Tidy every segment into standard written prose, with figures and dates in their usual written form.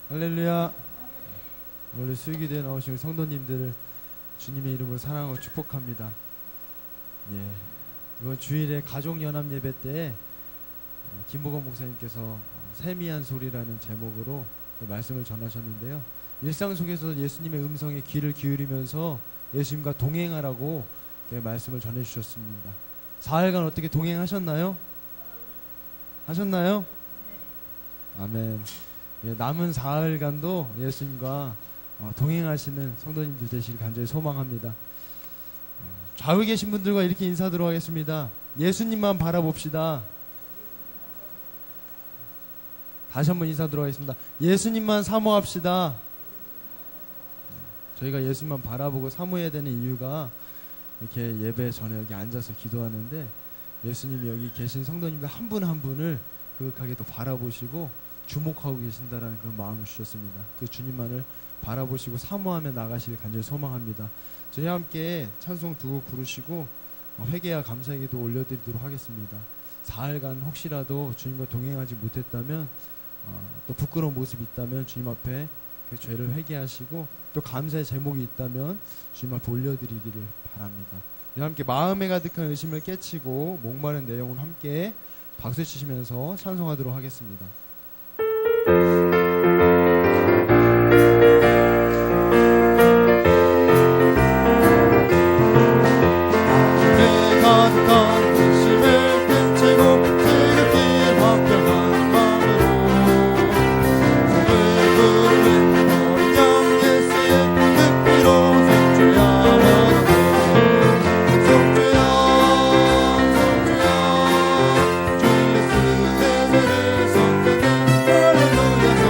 할렐루야. 오늘 수요기도에 나오신 성도님들을 주님의 이름으로 사랑하고 축복합니다. 예, 이번 주일에 가족연합 예배 때 김보건 목사님께서 세미한 소리라는 제목으로 말씀을 전하셨는데요. 일상 속에서 예수님의 음성에 귀를 기울이면서 예수님과 동행하라고 말씀을 전해주셨습니다. 사흘간 어떻게 동행하셨나요? 하셨나요? 아멘. 예, 남은 사흘간도 예수님과 동행하시는 성도님들 되시길 간절히 소망합니다. 좌우에 계신 분들과 이렇게 인사드리도록 하겠습니다. 예수님만 바라봅시다. 다시 한번 인사드리도록 하겠습니다. 예수님만 사모합시다. 저희가 예수님만 바라보고 사모해야 되는 이유가 이렇게 예배 전에 여기 앉아서 기도하는데 예수님이 여기 계신 성도님들 한 분 한 분을 그윽하게 더 바라보시고 주목하고 계신다라는 그런 마음을 주셨습니다. 그 주님만을 바라보시고 사모하며 나가시길 간절히 소망합니다. 저희 함께 찬송 두 곡 부르시고 회개와 감사의 기도 올려드리도록 하겠습니다. 사흘간 혹시라도 주님과 동행하지 못했다면 또 부끄러운 모습이 있다면 주님 앞에 그 죄를 회개하시고 또 감사의 제목이 있다면 주님 앞에 올려드리기를 바랍니다. 저희 함께 마음에 가득한 의심을 깨치고 목마른 내용을 함께 박수 치시면서 찬송하도록 하겠습니다. 주의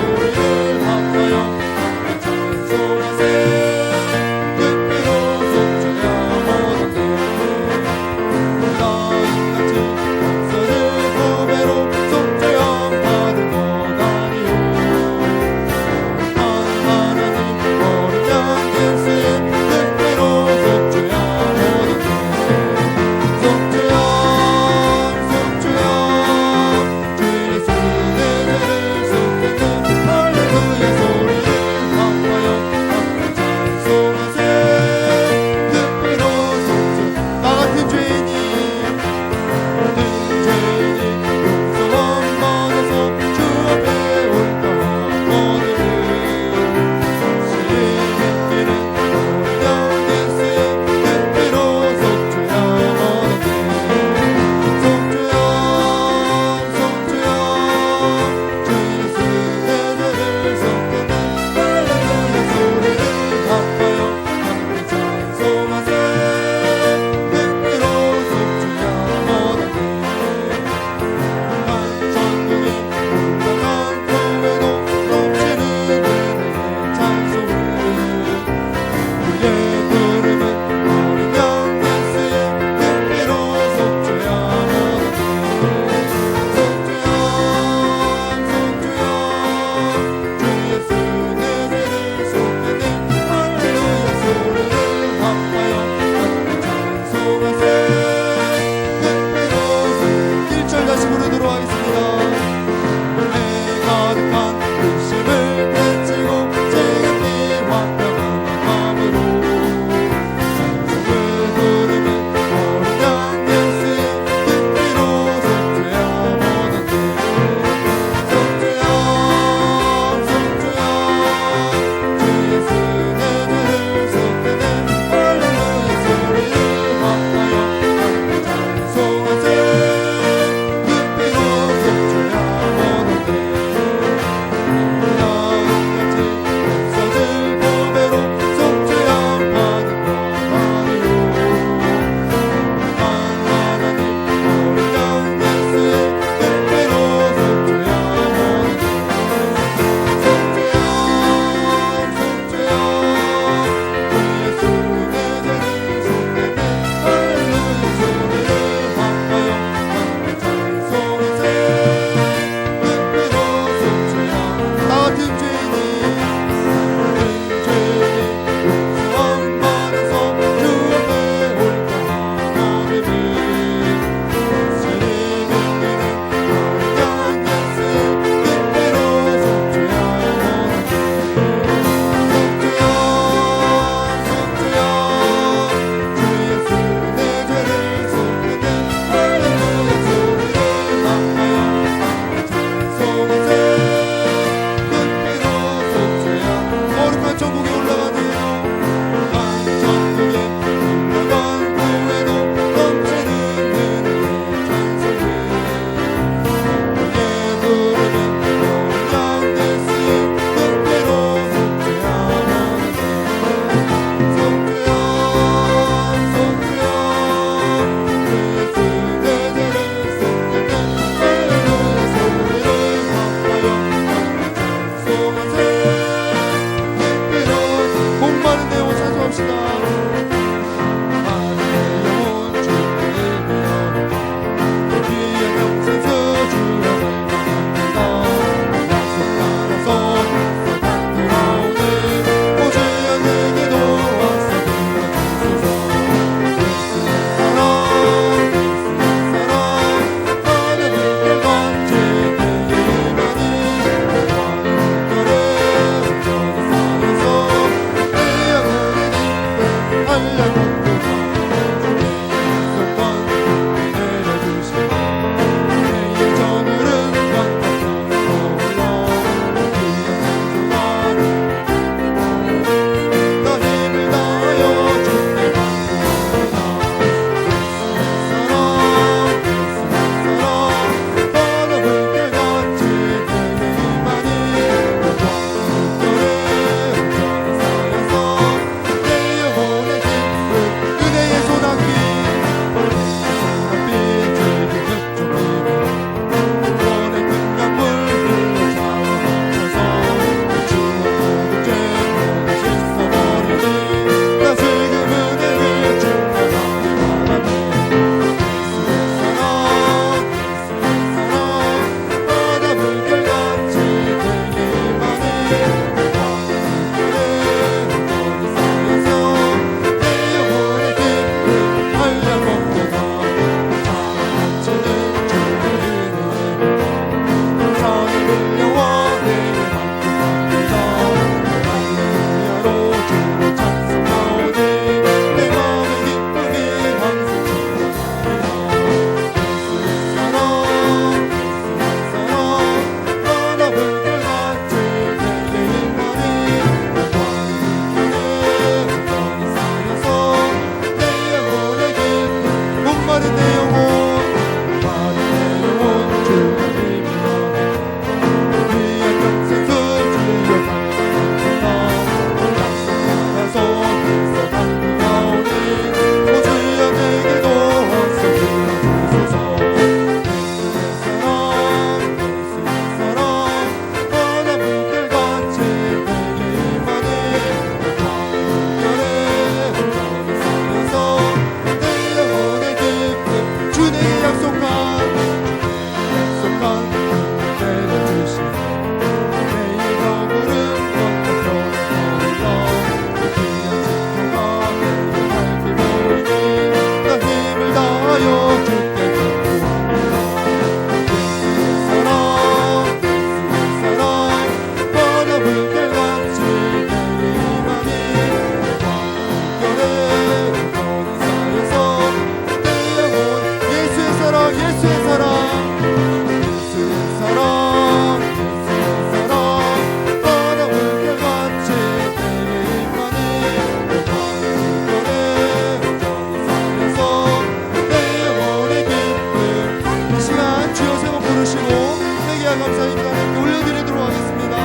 함께 올려드리도록 하겠습니다.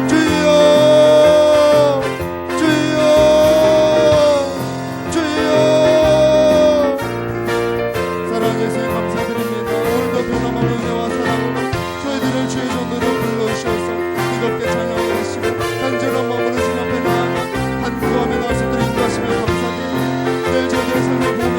주여 주여 주여. 사랑의 예수님 감사드립니다. 오늘도 변함없는 은혜와 사랑으로 저희들을 주의 전으로 불러주셔서 뜨겁게 찬양하게 하시고 간절한 마음으로 주님 앞에 나아가 간구하며 나서도록 인도하시며 감사드립니다. 내일 저희들의 삶을 보면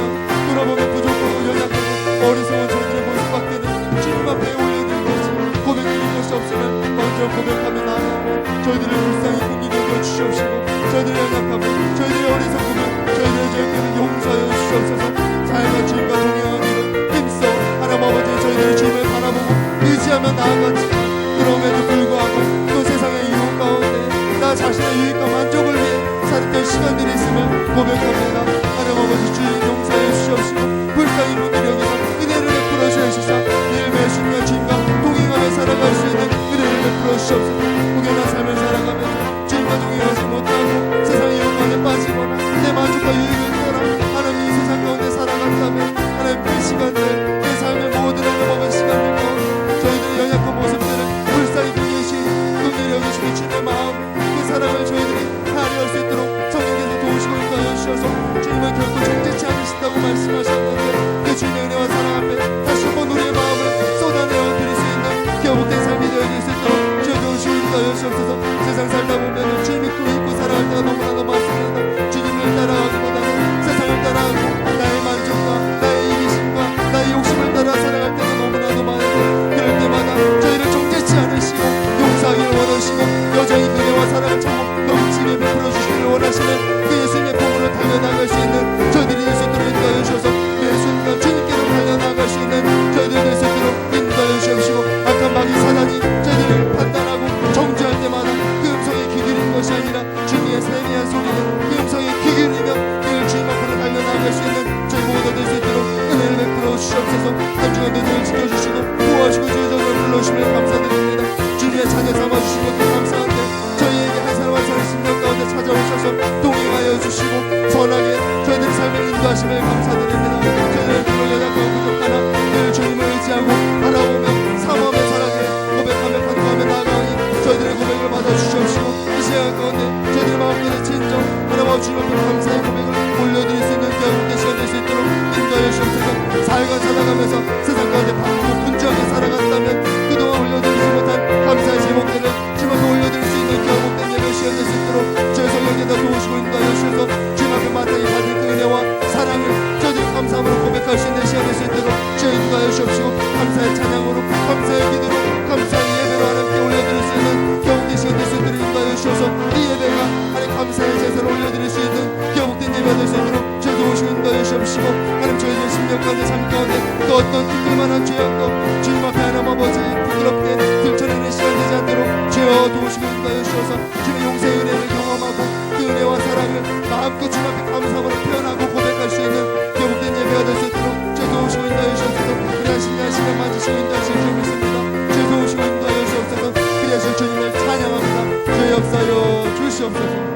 돌아보면 부족하고 연약하고 어리석은 저희들의 모습 밖에는 주님 앞에 올려드린 것이 고백드린 것이 없으면 먼저 고백하며 나아가고 저희들을 불쌍히 꾸미게 되어 주시옵시고 저희들의 연약하고 저희들의 어리석음을 저희들의 죄악들을 용서하여 주시옵소서. 삶과 주님과 동행하기를 힘써 하나님 아버지 저희들의 주님을 바라보고 의지하며 나아갔지만 그럼에도 불구하고 또 세상의 유혹 가운데 나 자신의 유익과 만족을 위해 살았던 시간들이 있음을 고백합니다. 하나님 아버지 주님 용서해 주시옵시고 불쌍히 분들이 여기서 은혜를 베풀어 주시사 내일 매 순간 주님과 동행하며 살아갈 수 있는 은혜를 베풀어 주시옵소서. 혹여나 삶을 살아가면서 주님과 동행하지 못하고 세상의 유혹만에 빠지거나 내 만족과 유익을 따라 하나님 이 세상 가운데 살아간다면 하나님 그 시간들 내 삶의 모든 하나님 아버지 시간들 가운데 저희들의 연약한 모습들을 불쌍히 긍휼히 여기시는 주님의 마음 그 사랑을 저희들이 발휘할 수 있도록 성령께서 도우시고 인도하여 주셔서 주님은 결코 정죄치 않으신다고 말씀하셨는데 그 주님의 은혜와 사랑 앞에 다시 한번 우리의 마음을 쏟아내어 드릴 수 있는 교복된 삶이 되어 있을 수 있도록 주여 도우시고 인도하여 주옵소서. 세상 살다 보면 주님 믿고 믿고 살아갈 때가 너무나도 많습니다. 주님을 따라가기보다는 세상을 따라가고 나의 만족과 나의 이기심과 나의 욕심을 따라 살아갈 때가 너무나도 많은데 그럴 때마다 저희를 정죄치 않으시고 용서하기를 원하시고 여전히 은혜와 사랑을 참고 넘치게 베풀어 주시기를 원하시는 그 예수님의 복으로 달려나갈 수 있는 저희들이 될 수 있도록 인도하여 주셔서 매 순간 주님께로 달려나갈 수 있는 저희들이 될 수 있도록 인도하여 주시옵시고 악한 마귀 사단이 저희들을 판단하고 정죄할 때마다 그 음성에 귀 기울인 것이 아니라 주님의 세미한 소리에 그 음성에 귀 기울이며 늘 주님 앞으로 달려나갈 수 있는 저희 모두 될 수 있도록 은혜를 베풀어 주시옵소서. 한 주간도 늘 지켜주시고 보호하시고 주의 전으로 불러주시며 감사드립니다. 주님의 자녀 삼아주신 것도 감사한데 저희에게 한 사람 한 사람 심령 가운데 찾아오셔서 동행하여 주시고 선하게 저희들의 삶에 인도하심을 감사드립니다. 저희들의 불로 연약하고 부족하나 늘 주님을 의지하고 바라보며 사모하며 살아가게 고백하며 간구하며 나아가니 저희들의 고백을 받아주시옵시고 이 시간 가운데 저희들의 마음속에 진정 하나님과 주님 앞에 감사의 고백을 올려드릴 수 있는 귀한 시간 될 수 있도록 인도하여 주옵소서. 살가 살아가면서 세상 가운데 바쁘고 분주하게 살아갔다면 그동안 올려드리지 못한 감사의 제목들을 주님 앞에 올려드릴 수 있는 귀한 복된 예배 시간 될 수 있도록 저희 성령께서 도우시고 인도하여 주셔서 주님 앞에 마땅히 받은 그 은혜와 사랑을 저희들이 감사함으로 고백할 수 있는 시간 될 수 있도록 주여 인도하여 주옵시고 감사의 찬양으로 감사의 기도로 감사의 예배로 하나님께 올려드릴 수 있는 귀한 시간 될 수 있도록 인도하여 주셔서 이 예배가 하나님 감사의 제사를 올려드릴 수 있는 귀한 복된 예배가 될 수 있도록 주여 도우시고 인도하여 주옵시고 하나님 저희들의 심령 가운데 삶 가운데 또 어떤 티끌만한 죄악도 주님 앞에 하나님 아버지 부끄럽게 들춰내는 시간 되지 않도록 주여 도우시고 인도하여 주셔서 주님의 용서의 은혜를 경험하고 그 은혜와 사랑을 마음껏 주님 앞에 감사함으로 표현하고 고백할 수 있는 교복된 예배가 될 수 있도록 주여 도우시고 인도하여 주셔서 그리하신 시간 맞으시고 인도하실 줄 믿습니다. 주여 도우시고 인도하여 주옵소서. 그리하실 주님을 찬양합니다. 주여 역사여 주시옵소서.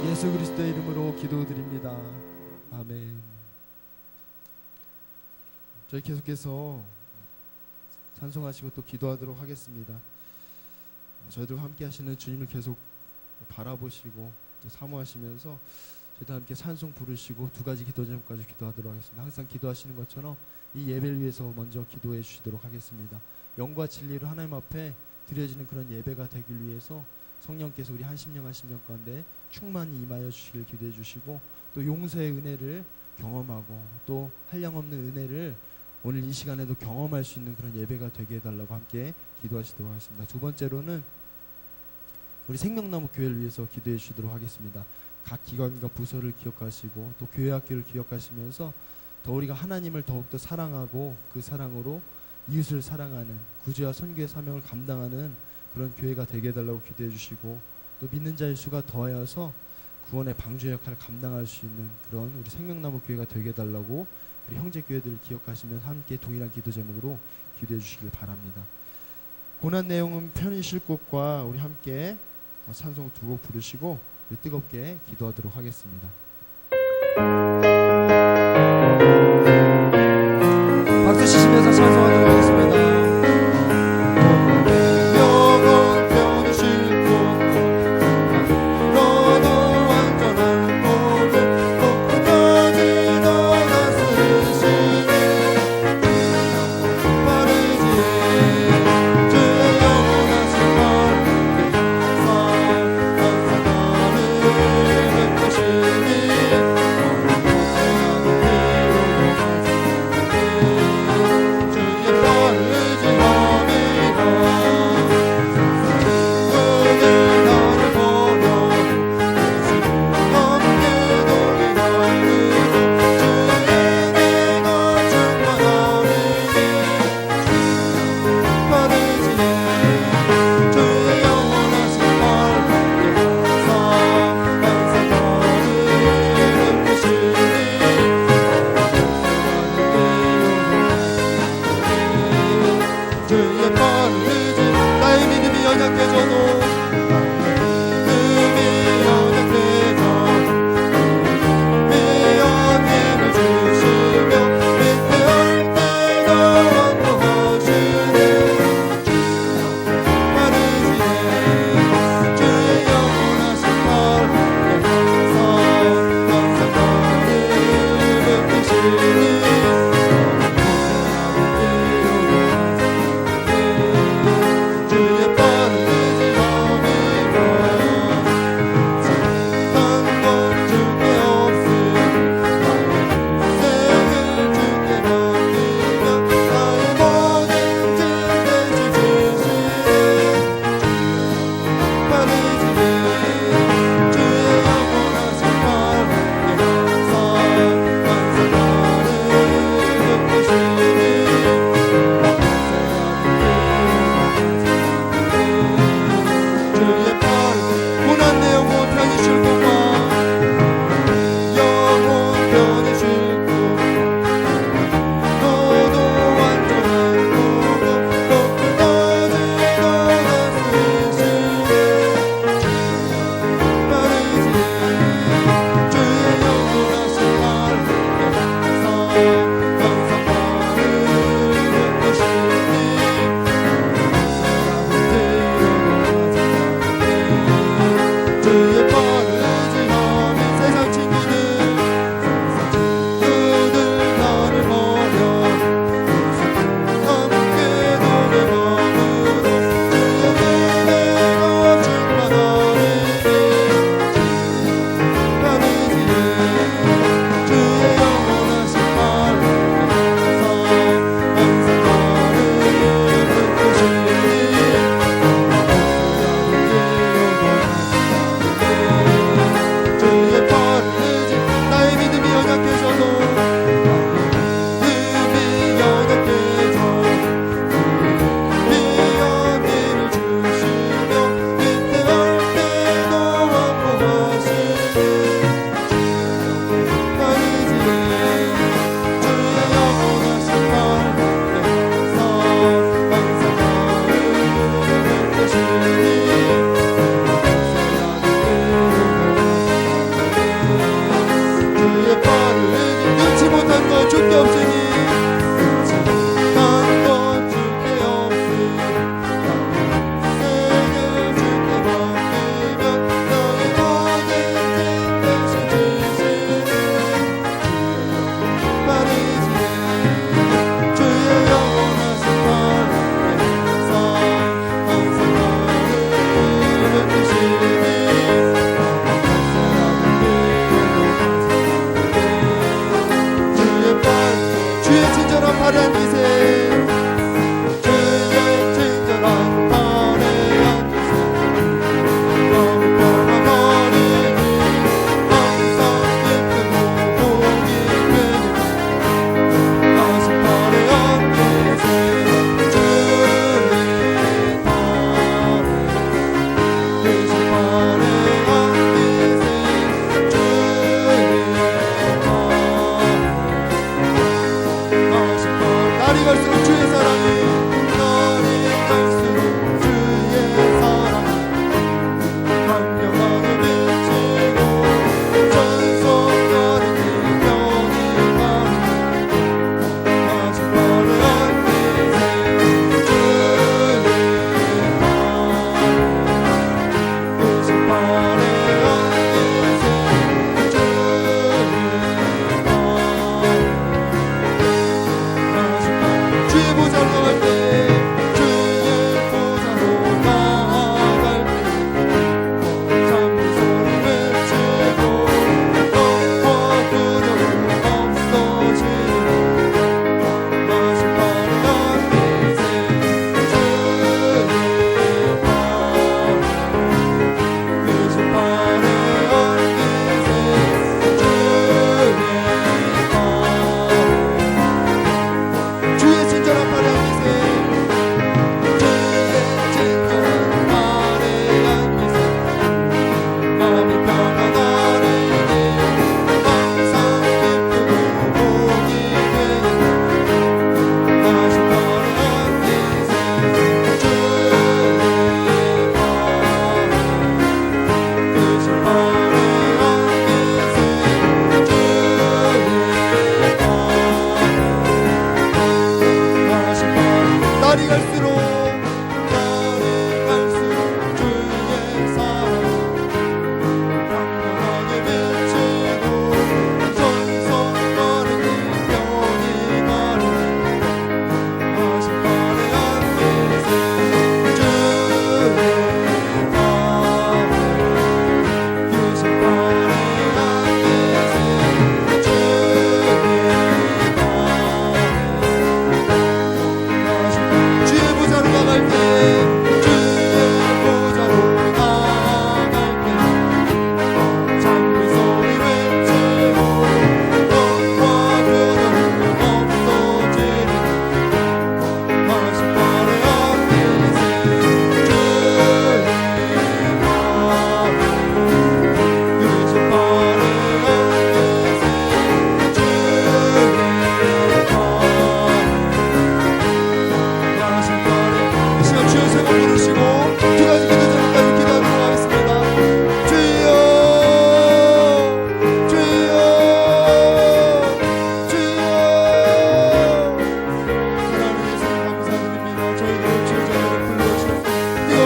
예수 그리스도의 이름으로 기도드립니다. 아멘. 저희 계속해서 찬송하시고 또 기도하도록 하겠습니다. 저희들과 함께 하시는 주님을 계속 바라보시고 또 사모하시면서 저희들 함께 찬송 부르시고 두 가지 기도 제목까지 기도하도록 하겠습니다. 항상 기도하시는 것처럼 이 예배를 위해서 먼저 기도해 주시도록 하겠습니다. 영과 진리로 하나님 앞에 드려지는 그런 예배가 되길 위해서 성령께서 우리 한 심령 가운데 충만히 임하여 주시길 기도해 주시고 또 용서의 은혜를 경험하고 또 한량없는 은혜를 오늘 이 시간에도 경험할 수 있는 그런 예배가 되게 해달라고 함께 기도하시도록 하겠습니다. 두 번째로는 우리 생명나무 교회를 위해서 기도해 주시도록 하겠습니다. 각 기관과 부서를 기억하시고 또 교회 학교를 기억하시면서 더 우리가 하나님을 더욱더 사랑하고 그 사랑으로 이웃을 사랑하는 구제와 선교의 사명을 감당하는 그런 교회가 되게 해달라고 기도해 주시고 또 믿는 자의 수가 더하여서 구원의 방주의 역할을 감당할 수 있는 그런 우리 생명나무 교회가 되게 해달라고 우리 형제교회들을 기억하시면서 함께 동일한 기도 제목으로 기도해 주시길 바랍니다. 고난 내용은 편히 쉴 곳과 우리 함께 찬송 두 곡 부르시고 우리 뜨겁게 기도하도록 하겠습니다. 박수 치시면서 찬송하도록 하겠습니다.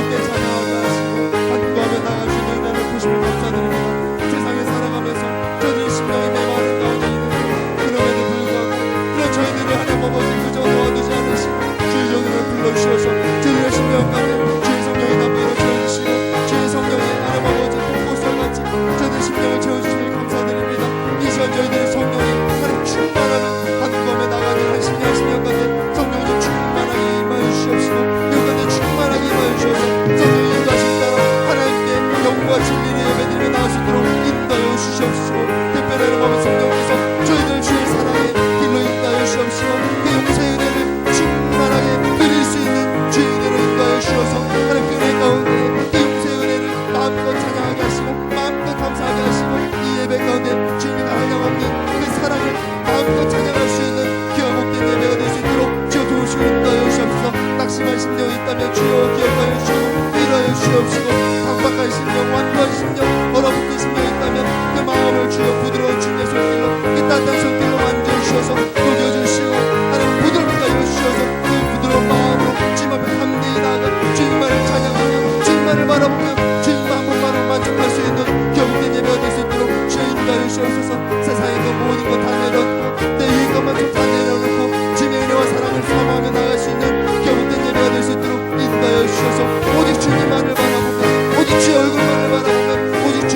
함께 찬양하게 하시고 간구하며 나갈 수 있는 은혜를 보시며 감사드립니다. 세상에 살아가면서 저들의 심령이 메마른 가운데 있는데 그럼에도 불구하고 그런 저희들을 하나님 아버지 그저 놓아두지 않으시고 주의 종을 불러주셔서 저희들의 심령 가운데 주의 성령이 담보로 채워주시고 주의 성령이 하나님 아버지 폭포수같이 저희들의 심령을 채워주시니 감사드립니다. 이 시간 저희들의 성령이 하나님 충만하면 간구하며 나가는 한 심령 가운데 성령이 충만하게 임하여 주시옵시고 여기까지 충만하게 임하여 주셔서 성령이 인도하신 따라 하나님께 영과 진리를 예배드리며 나갈 수 있도록 인도하여 주시옵시고 특별히 하나님 성령께서 저희들 주의 사랑의 길로 인도하여 주시옵시고 그 용서의 은혜를 충만하게 드릴 수 있는 주의 은혜로 인도하여 주셔서 하나님 그 은혜 가운데 그 용서의 은혜를 마음껏 찬양하게 하시고 마음껏 감사하게 하시고 이 예배 가운데 주님이 하나없는 그 사랑을 마음껏 찬양할 수 있는 귀한 복된 예배가 될 수 있도록 주여 도우시고 인도하여 주시옵소서. 낙심한 심령이 있다면 주여 기억하여 주시고 위로하여 주시옵시고 강박한 심령 완고한 심령 얼어붙은 심령이 있다면 그 마음을 주여 부드러운 주님의 손길로 그 따뜻한 손길로 만져주셔서 녹여주시고 하나님 부드럽게 하여 주셔서 그 부드러운 마음으로 주님 앞에 담대히 나아가 주님만을 찬양하며 주님만을 바라보며 주님만 한 번만을 만족할 수 있는 기억된 예배가 될 수 있도록 주여 인도하여 주시옵소서. 세상의 것 모든 것 다 내려놓고 내 유익 것만 좀 다 내려놓고 주님의 은혜와 사랑을 사모하며 나갈 수 있는 기억된 예배가 될 수 있도록 인도하여 주셔서 오직 주님만을 바라보며 오직 주의 얼굴만을 바라보며 오직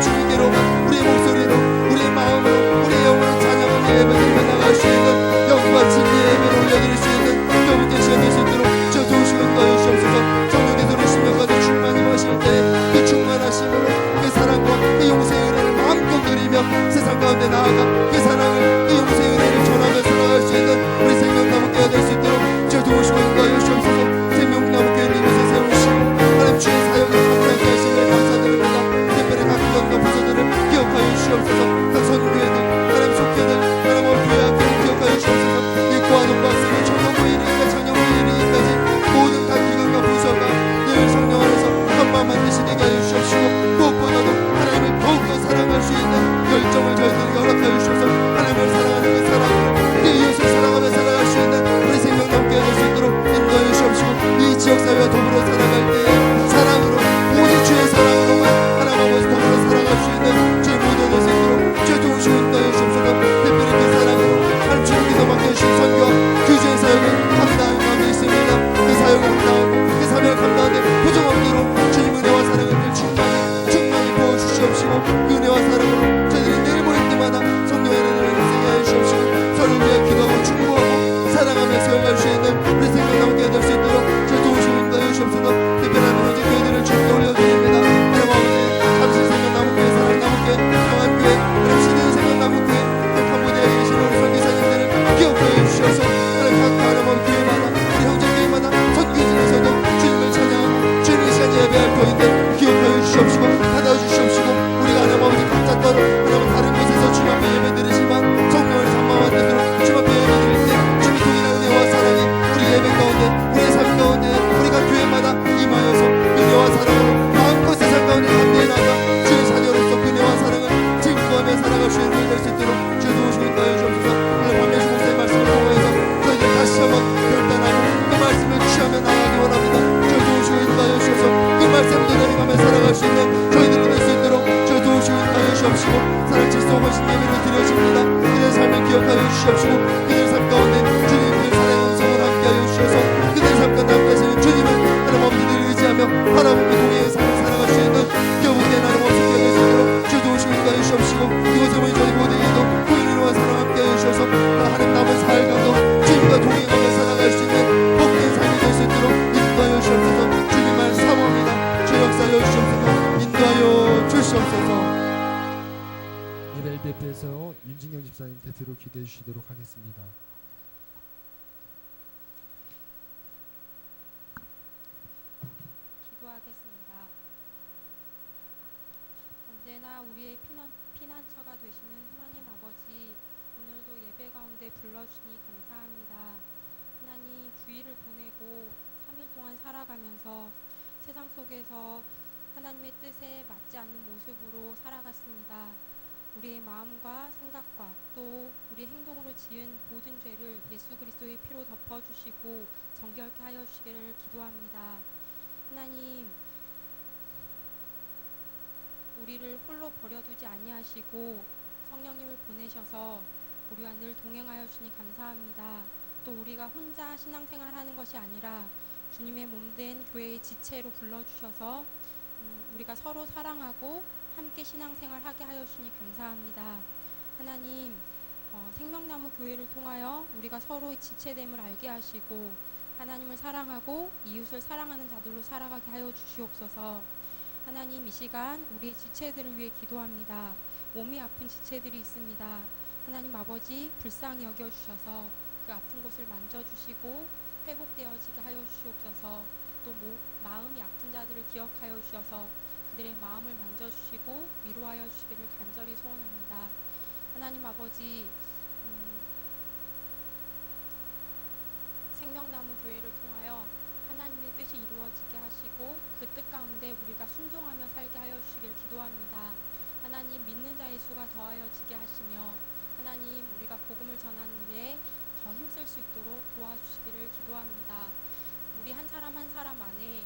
주님께로만 우리의 목소리로 우리의 마음으로 우리의 영으로 찬양하며 예배드리며 나갈 수 있는 영과 진리의 예배를 올려드릴 수 있는 기억된 시간 될 수 있도록 저 도우시고 인도하여 주시옵소서. 성령께서는 심령과도 충만히 마실 때 그 충만하심으로 그 사랑과 그 용서의 은혜를 마음껏 누리며 세상 가운데 나아가 그 사랑을 그 용서의 은혜를 전하며 살아갈 수 있는 우리 생명나무교회가 될 수 있도록 저 도우시고 인도하여 주옵소서. 생명나무교회를 이곳에 세우시고 하나님 주의 사역을 감당하게 하시길 감사드립니다. 특별히 각 기관과 부서들을 기억하여 주시옵소서. 각 선교회들 하나님 속회들 하나님 교회 학교를 기억하여 주옵소서. 일과 동박생의 청년부 1위까지 청년부 1위까지 모든 각 기관과 부서가 늘 성령 안에서 한마음 한뜻이 되게 하여 주시옵시고 무엇보다도 하나님을 더욱더 사랑할 수 있는 열정을 저희들에게 허락하여 주셔서 하나님을 사랑하는 그 사랑으로 그 이웃을 사랑하며 살아갈 수 있는 우리 생명남게 될 수 있도록 인도하여 주시옵시고 이 지역사회와 더불어 살아갈 때에 사랑으로 오직 주의 사랑으로만 하나님 아버지 더불어 살아갈 수 있는 주의 모든 것을 있도록 주의 도우시고 인도하여 주옵소서. 특별히 그 사랑으로 하나님 주님께서 맡겨주신 선교와 교주의 사역을 감당하는 마음이 있습니다. 그 사역을 감당하고 그 사명을 감당하는 부정함대로 주님 은혜와 사랑을 충만히 부어주시옵시고 그 은혜와 사랑으로 저희들이 내일 모일 때마다 성령의 은혜를 힘쓰게 하여 주시옵시고 서로 위해 기도하고 충고하고 사랑하며 세워갈 수 있는 우리 생명나무교회 될 수 있도록 저희 도우시고 인도하여 주옵소서. 특별한 현재 교회들을 주님께 올려드립니다. 하나님 아버지 잠시 생명나무교회 사랑나무교회 평안교회 하나님 신의 생명나무교회 캄보디아에 계신 우리 선교사님들을 기억하여 주셔서 하나님 각 하나님 교회마다 우리 형제교회마다 선교진에서도 주님을 찬양하고 주님의 시간 예배할 터인데 기억하여 주시옵시고 받아주시옵시고 우리가 하나님 아버지 각자 따로 하나님 다른 곳에서 주님 앞에 예배드리지만 성령을 삼마한 뜻으로 주님 앞에 예배드릴 때 주님의 동일한 은혜와 사랑이 우리 예배 가운데 우리의 삶 가운데 우리가 교회마다 임하여서 은혜와 사랑으로 마음껏 세상 가운데 담대히 나가 주의 자녀로서 그 은혜와 사랑을 증거하며 살아갈 수 있는 될 수 있도록 주의 도우시고 인도하여 주옵소서. 오늘 밤에 주목사의 말씀을 통해서 저희들 다시 한번 결단하고 그 말씀을 취하며 나가기 원합니다. 주의 도우시고 인도하여 주셔서 그 말씀도 내려가며 살아갈 수 있는 저희들이 될 수 있도록 주의 도우시고 인도하여 주옵시고 사랑 질서 하신 예배를 드려집니다. 그들의 삶을 기억하여 주시옵시고 그들의 삶 가운데 주님의 사랑의 음성을 함께하여 주셔서 그들의 삶 가운데 함께하시는 주님을 하나님 아버지를 의지하며 바라보며 동행의 삶을 살아갈 수 있는 겨우된 하나님 아버지 되게 될 수 있도록 주의 도우시고 인도하여 주옵시고 이곳에 모인 저희 모두에게도 고인으로와 사랑 함께하여 주셔서 하나님 남은 사흘간도 주님과 동행하며 살아갈 수 있는 복된 삶이 될 수 있도록 인도하여 주옵소서. 주님만 사모합니다. 주의 역사하여 주옵소서. 인도하여 주시옵소서. 예배를 대표해서 윤진경 집사님 대표로 기도해 주시도록 하겠습니다. 기도하겠습니다. 언제나 우리의 피난처가 되시는 하나님 아버지, 오늘도 예배 가운데 불러주시니 감사합니다. 하나님, 주일을 보내고 3일 동안 살아가면서 세상 속에서 하나님의 뜻에 맞지 않는 모습으로 살아갔습니다. 우리의 마음과 생각과 또 우리 행동으로 지은 모든 죄를 예수 그리스도의 피로 덮어주시고 정결케 하여 주시기를 기도합니다. 하나님, 우리를 홀로 버려두지 아니하시고 성령님을 보내셔서 우리와 늘 동행하여 주니 감사합니다. 또 우리가 혼자 신앙생활하는 것이 아니라 주님의 몸된 교회의 지체로 불러주셔서 우리가 서로 사랑하고 함께 신앙생활하게 하여 주니 감사합니다. 하나님, 생명나무 교회를 통하여 우리가 서로의 지체됨을 알게 하시고 하나님을 사랑하고 이웃을 사랑하는 자들로 살아가게 하여 주시옵소서. 하나님, 이 시간 우리의 지체들을 위해 기도합니다. 몸이 아픈 지체들이 있습니다. 하나님 아버지, 불쌍히 여겨주셔서 그 아픈 곳을 만져주시고 회복되어지게 하여 주시옵소서. 또 마음이 아픈 자들을 기억하여 주셔서 그들의 마음을 만져주시고 위로하여 주시기를 간절히 소원합니다. 하나님 아버지, 생명나무 교회를 통하여 하나님의 뜻이 이루어지게 하시고 그 뜻 가운데 우리가 순종하며 살게 하여 주시길 기도합니다. 하나님, 믿는 자의 수가 더하여지게 하시며 하나님, 우리가 복음을 전하는 일에 더 힘쓸 수 있도록 도와주시기를 기도합니다. 우리 한 사람 한 사람 안에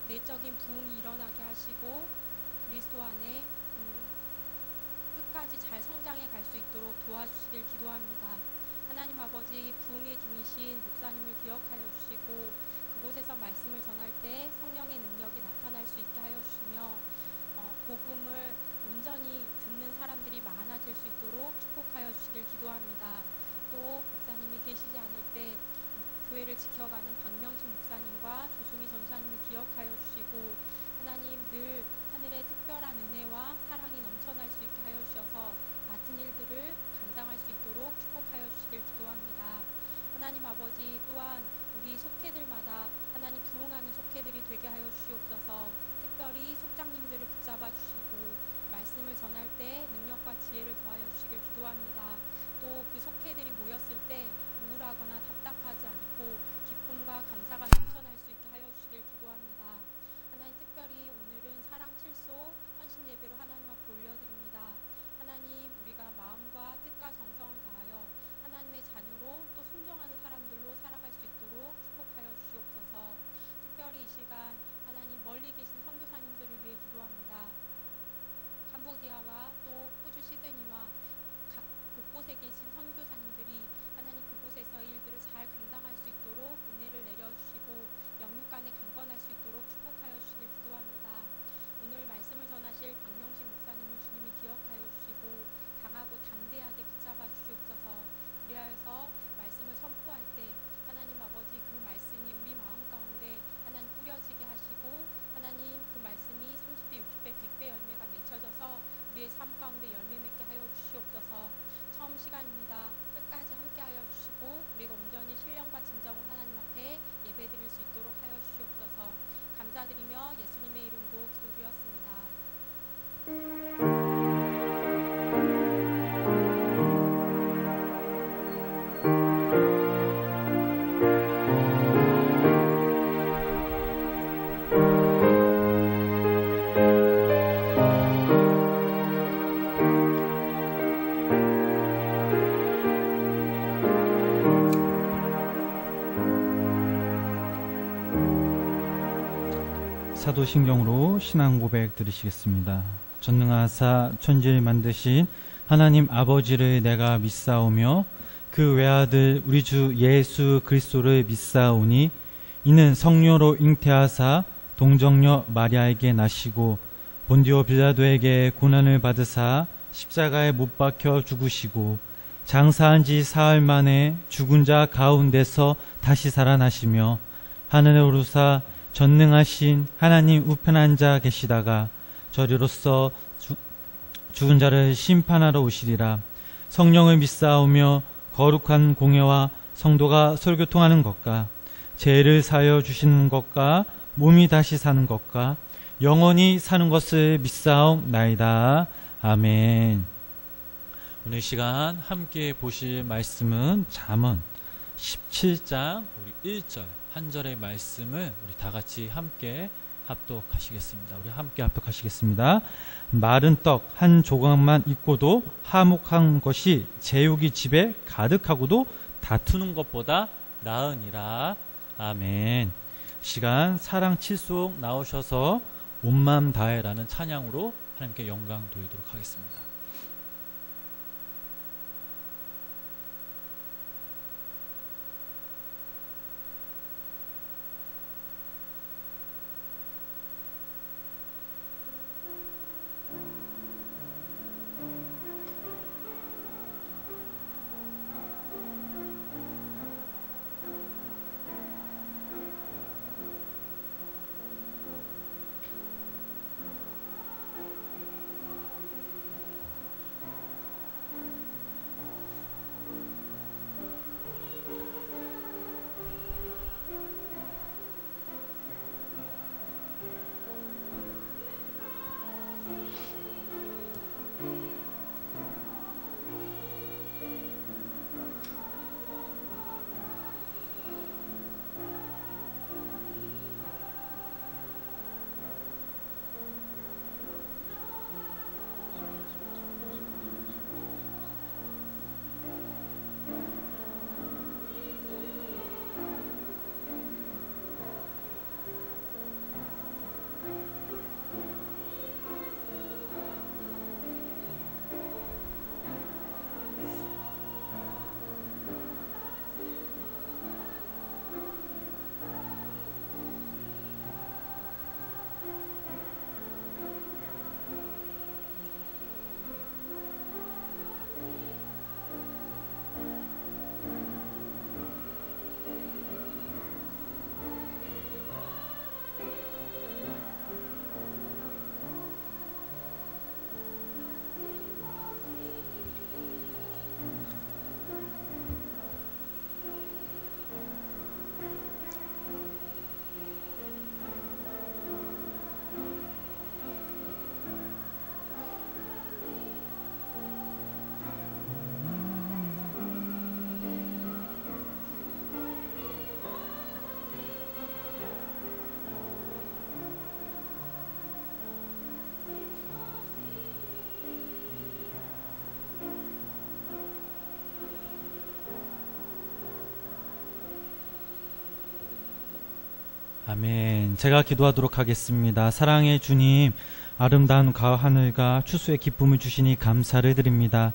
내적인 부흥이 일어나게 하시고 그리스도 안에 끝까지 잘 성장해 갈 수 있도록 도와주시길 기도합니다. 하나님 아버지, 부흥의 중이신 목사님을 기억하여 주시고 그곳에서 말씀을 전할 때 성령의 능력이 나타날 수 있게 하여 주시며 복음을 온전히 듣는 사람들이 많아질 수 있도록 축복하여 주시길 기도합니다. 또 목사님이 계시지 않을 때 교회를 지켜가는 박명신 목사님과 조승희 전사님을 기억하여 주시고 하나님, 늘 하늘의 특별한 은혜와 사랑이 넘쳐날 수 있게 하여 주셔서 맡은 일들을 감당할 수 있도록 축복하여 주시길 기도합니다. 하나님 아버지, 또한 우리 속회들마다 하나님 부흥하는 속회들이 되게 하여 주시옵소서. 특별히 속장님들을 붙잡아 주시고 말씀을 전할 때 능력과 지혜를 더하여 주시길 기도합니다. 또 그 속회들이 모였을 때 우울하거나 답답하지 않고 기쁨과 감사가 넘쳐날 수 있게 하여 주시길 기도합니다. 하나님, 특별히 오늘은 사랑 칠소 헌신 예배로 하나님 앞에 올려드립니다. 하나님, 우리가 마음과 뜻과 정성을 다하여 하나님의 자녀로 또 순종하는 사람들로 살아갈 수 있도록 축복하여 주시옵소서. 특별히 이 시간 하나님, 멀리 계신 선교사님들을 위해 기도합니다. 캄보디아와 또 호주 시드니와 각 곳곳에 계신 선교사님들이 하나님 그곳에서 일들을 잘 감당할 수 있도록 은혜를 내려주시고 영육간에 강건할 수 있도록 축복하여 주시길 기도합니다. 오늘 말씀을 전하실 박명신 목사님을 주님이 기억하여 주시고 강하고 담대하게 붙잡아 주시옵소서. 그리하여서 말씀을 선포할 때 하나님 아버지, 그 말씀이 우리 마음 가운데 하나님 뿌려지게 하시고 하나님, 그 말씀이 30배, 60배, 100배 열매가 맺혀져서 우리의 삶 가운데 열매 맺게 하여 주시옵소서. 처음 시간입니다. 끝까지 함께 하여 주시고 우리가 온전히 신령과 진정으로 하나님 앞에 예배 드릴 수 있도록 하여 주시옵소서. 감사드리며 예수님의 이름으로 기도드렸습니다. 사도신경으로 신앙 고백 들으시겠습니다. 전능하사 천지를 만드신 하나님 아버지를 내가 믿사오며 그 외아들 우리 주 예수 그리스도를 믿사오니 이는 성령으로 잉태하사 동정녀 마리아에게 나시고 본디오 빌라도에게 고난을 받으사 십자가에 못 박혀 죽으시고 장사한 지 사흘 만에 죽은 자 가운데서 다시 살아나시며 하늘에 오르사 전능하신 하나님 우편 앉아 계시다가 저리로서 죽은 자를 심판하러 오시리라. 성령을 믿사오며 거룩한 공예와 성도가 설교 통하는 것과 죄를 사하여 주시는 것과 몸이 다시 사는 것과 영원히 사는 것을 믿사옵나이다. 아멘. 오늘 시간 함께 보실 말씀은 잠언 17장 우리 1절 한 절의 말씀을 우리 다 같이 함께 합독하시겠습니다. 우리 함께 합독하시겠습니다. 마른 떡 한 조각만 있고도 화목한 것이 제육이 집에 가득하고도 다투는 것보다 나으니라. 아멘. 시간 사랑 칠속 나오셔서 온 마음 다해라는 찬양으로 하나님께 영광 돌리도록 하겠습니다. 아멘. 제가 기도하도록 하겠습니다. 사랑의 주님, 아름다운 가을 하늘과 추수의 기쁨을 주시니 감사를 드립니다.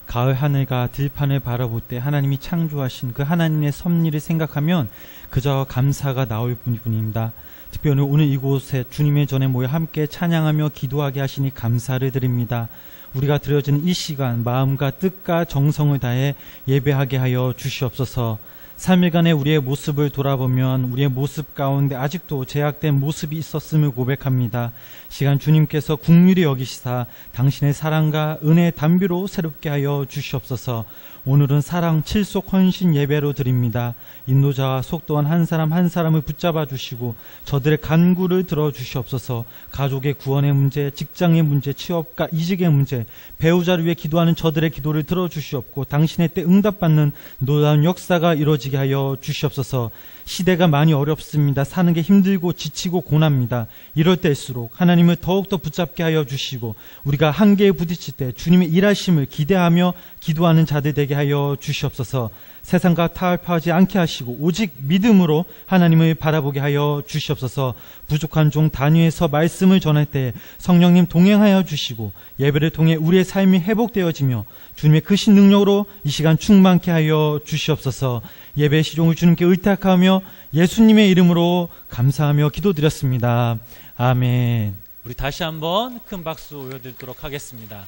가을 하늘과 들판을 바라볼 때 하나님이 창조하신 그 하나님의 섭리를 생각하면 그저 감사가 나올 뿐입니다. 특별히 오늘 이곳에 주님의 전에 모여 함께 찬양하며 기도하게 하시니 감사를 드립니다. 우리가 드려지는 이 시간 마음과 뜻과 정성을 다해 예배하게 하여 주시옵소서. 3일간의 우리의 모습을 돌아보면 우리의 모습 가운데 아직도 제약된 모습이 있었음을 고백합니다. 시간 주님께서 긍휼히 여기시사 당신의 사랑과 은혜의 담비로 새롭게 하여 주시옵소서. 오늘은 사랑 칠속 헌신 예배로 드립니다. 인도자와 속도한 한 사람 한 사람을 붙잡아 주시고 저들의 간구를 들어주시옵소서. 가족의 구원의 문제, 직장의 문제, 취업과 이직의 문제, 배우자를 위해 기도하는 저들의 기도를 들어주시옵고 당신의 때 응답받는 놀라운 역사가 이루어지게 하여 주시옵소서. 시대가 많이 어렵습니다. 사는 게 힘들고 지치고 고납니다. 이럴 때일수록 하나님을 더욱더 붙잡게 하여 주시고 우리가 한계에 부딪힐 때 주님의 일하심을 기대하며 기도하는 자들 되게 하여 주시옵소서. 세상과 타협하지 않게 하시고 오직 믿음으로 하나님을 바라보게 하여 주시옵소서. 부족한 종 단위에서 말씀을 전할 때 성령님 동행하여 주시고 예배를 통해 우리의 삶이 회복되어지며 주님의 크신 능력으로 이 시간 충만케 하여 주시옵소서. 예배의 시종을 주님께 의탁하며 예수님의 이름으로 감사하며 기도드렸습니다. 아멘. 우리 다시 한번 큰 박수 올려드리도록 하겠습니다.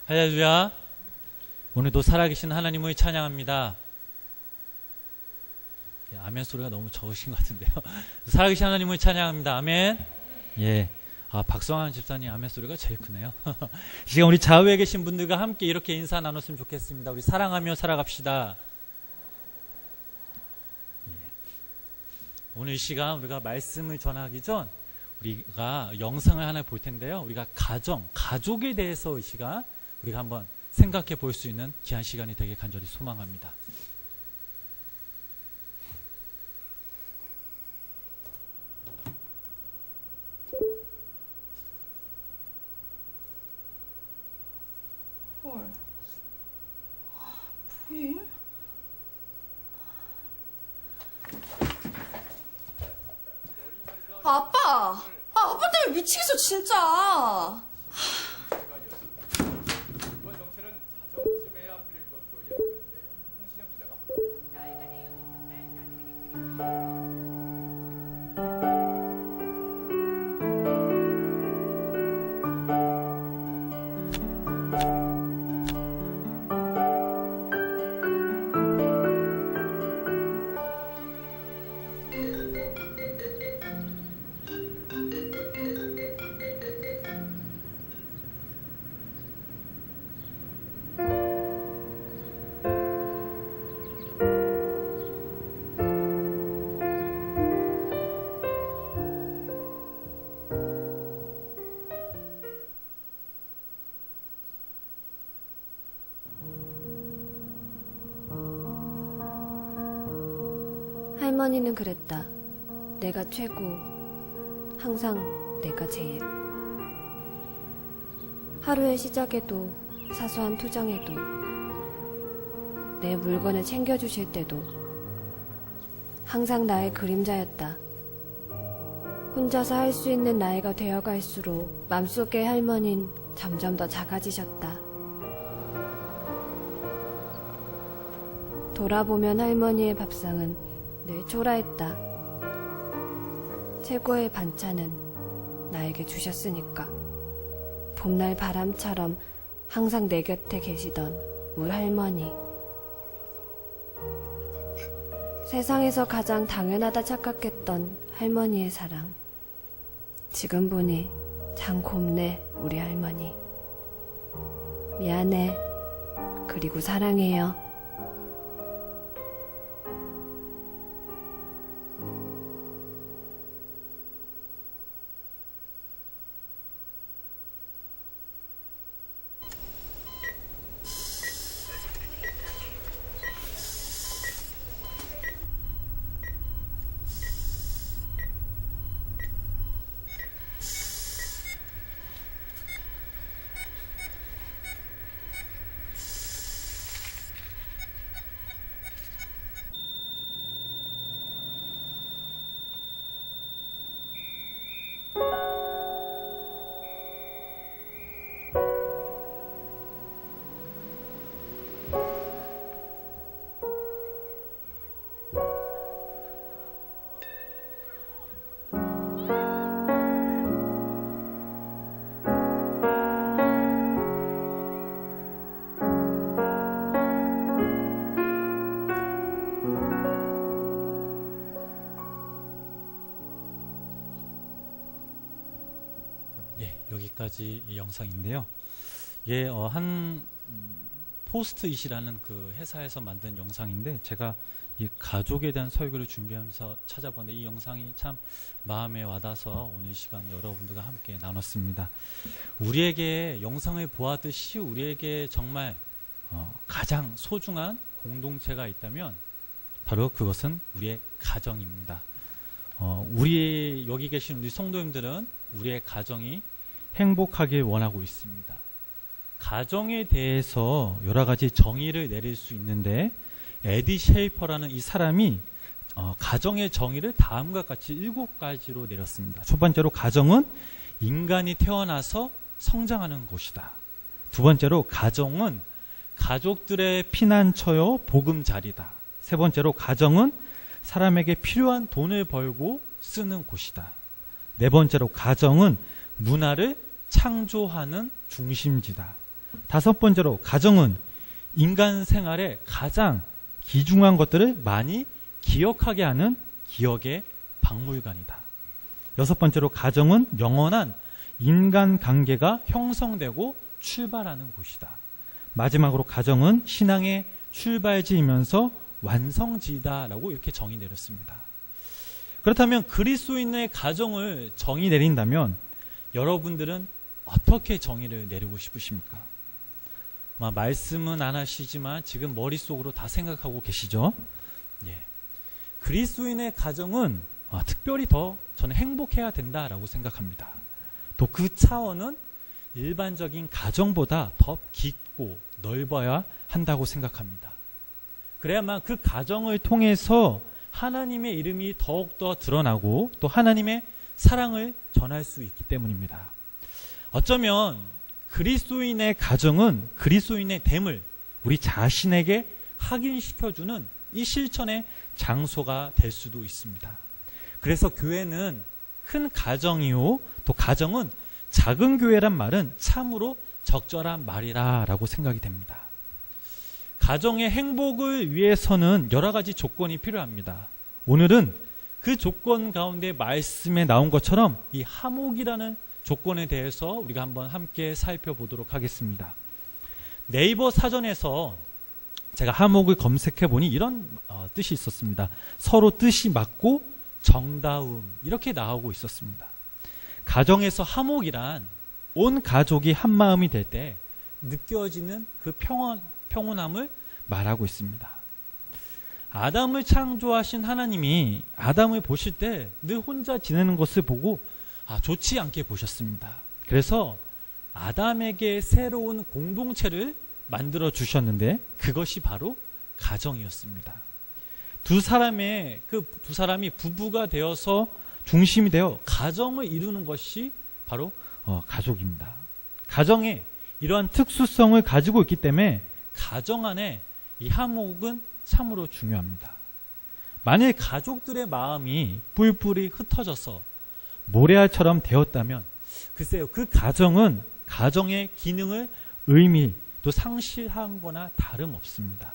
할렐루야. 오늘도 살아계신 하나님을 찬양합니다. 아멘 소리가 너무 적으신 것 같은데요. 살아계신 하나님을 찬양합니다. 아멘. 예. 박성환 집사님 아멘 소리가 제일 크네요. 지금 우리 좌우에 계신 분들과 함께 이렇게 인사 나눴으면 좋겠습니다. 우리 사랑하며 살아갑시다. 오늘 이 시간 우리가 말씀을 전하기 전 우리가 영상을 하나 볼 텐데요. 우리가 가족에 대해서 이 시간 우리가 한번 생각해 볼 수 있는 귀한 시간이 되길 간절히 소망합니다. 헐. 부임? 아빠! 아빠 때문에 미치겠어, 진짜! 이번 정체는 자정쯤에야 풀릴 것으로 예상되는데요. 홍신영 기자가 할머니는 그랬다. 내가 최고. 항상 내가 제일. 하루의 시작에도 사소한 투정에도 내 물건을 챙겨주실 때도 항상 나의 그림자였다. 혼자서 할 수 있는 나이가 되어갈수록 맘속의 할머니는 점점 더 작아지셨다. 돌아보면 할머니의 밥상은 늘 초라했다. 최고의 반찬은 나에게 주셨으니까. 봄날 바람처럼 항상 내 곁에 계시던 우리 할머니. 세상에서 가장 당연하다 착각했던 할머니의 사랑. 지금 보니 참 곱네, 우리 할머니. 미안해. 그리고 사랑해요. 여기까지 이 영상인데요. 한 포스트잇이라는 그 회사에서 만든 영상인데, 제가 이 가족에 대한 설교를 준비하면서 찾아봤는데 이 영상이 참 마음에 와닿아서 오늘 이 시간 여러분들과 함께 나눴습니다. 우리에게 영상을 보았듯이 우리에게 정말 가장 소중한 공동체가 있다면 바로 그것은 우리의 가정입니다. 우리 여기 계신 우리 성도님들은 우리의 가정이 행복하길 원하고 있습니다. 가정에 대해서 여러 가지 정의를 내릴 수 있는데, 에디 셰이퍼라는 이 사람이 가정의 정의를 다음과 같이 7가지로 내렸습니다. 첫 번째로, 가정은 인간이 태어나서 성장하는 곳이다. 두 번째로, 가정은 가족들의 피난처요 보금자리다. 세 번째로, 가정은 사람에게 필요한 돈을 벌고 쓰는 곳이다. 네 번째로, 가정은 문화를 창조하는 중심지다. 다섯 번째로, 가정은 인간 생활의 가장 귀중한 것들을 많이 기억하게 하는 기억의 박물관이다. 여섯 번째로, 가정은 영원한 인간관계가 형성되고 출발하는 곳이다. 마지막으로, 가정은 신앙의 출발지이면서 완성지다라고 이렇게 정의 내렸습니다. 그렇다면 그리스도인의 가정을 정의 내린다면 여러분들은 어떻게 정의를 내리고 싶으십니까? 말씀은 안 하시지만 지금 머릿속으로 다 생각하고 계시죠? 그리스도인의 가정은 특별히 더 저는 행복해야 된다라고 생각합니다. 또 그 차원은 일반적인 가정보다 더 깊고 넓어야 한다고 생각합니다. 그래야만 그 가정을 통해서 하나님의 이름이 더욱더 드러나고 또 하나님의 사랑을 전할 수 있기 때문입니다. 어쩌면 그리스도인의 가정은 그리스도인의 됨을 우리 자신에게 확인시켜주는 이 실천의 장소가 될 수도 있습니다. 그래서 교회는 큰 가정이요, 또 가정은 작은 교회란 말은 참으로 적절한 말이라고 생각이 됩니다. 가정의 행복을 위해서는 여러 가지 조건이 필요합니다. 오늘은 그 조건 가운데 말씀에 나온 것처럼 이 화목이라는 조건에 대해서 우리가 한번 함께 살펴보도록 하겠습니다. 네이버 사전에서 제가 화목을 검색해 보니 이런 뜻이 있었습니다. 서로 뜻이 맞고 정다움, 이렇게 나오고 있었습니다. 가정에서 화목이란 온 가족이 한 마음이 될 때 느껴지는 그 평온함을 말하고 있습니다. 아담을 창조하신 하나님이 아담을 보실 때 늘 혼자 지내는 것을 보고 좋지 않게 보셨습니다. 그래서 아담에게 새로운 공동체를 만들어 주셨는데 그것이 바로 가정이었습니다. 두 사람이 부부가 되어서 중심이 되어 가정을 이루는 것이 바로 가족입니다. 가정에 이러한 특수성을 가지고 있기 때문에 가정 안에 이 화목은 참으로 중요합니다. 만일 가족들의 마음이 뿔뿔이 흩어져서 모래알처럼 되었다면 글쎄요, 그 가정은 가정의 기능을 의미 또 상실한 거나 다름없습니다.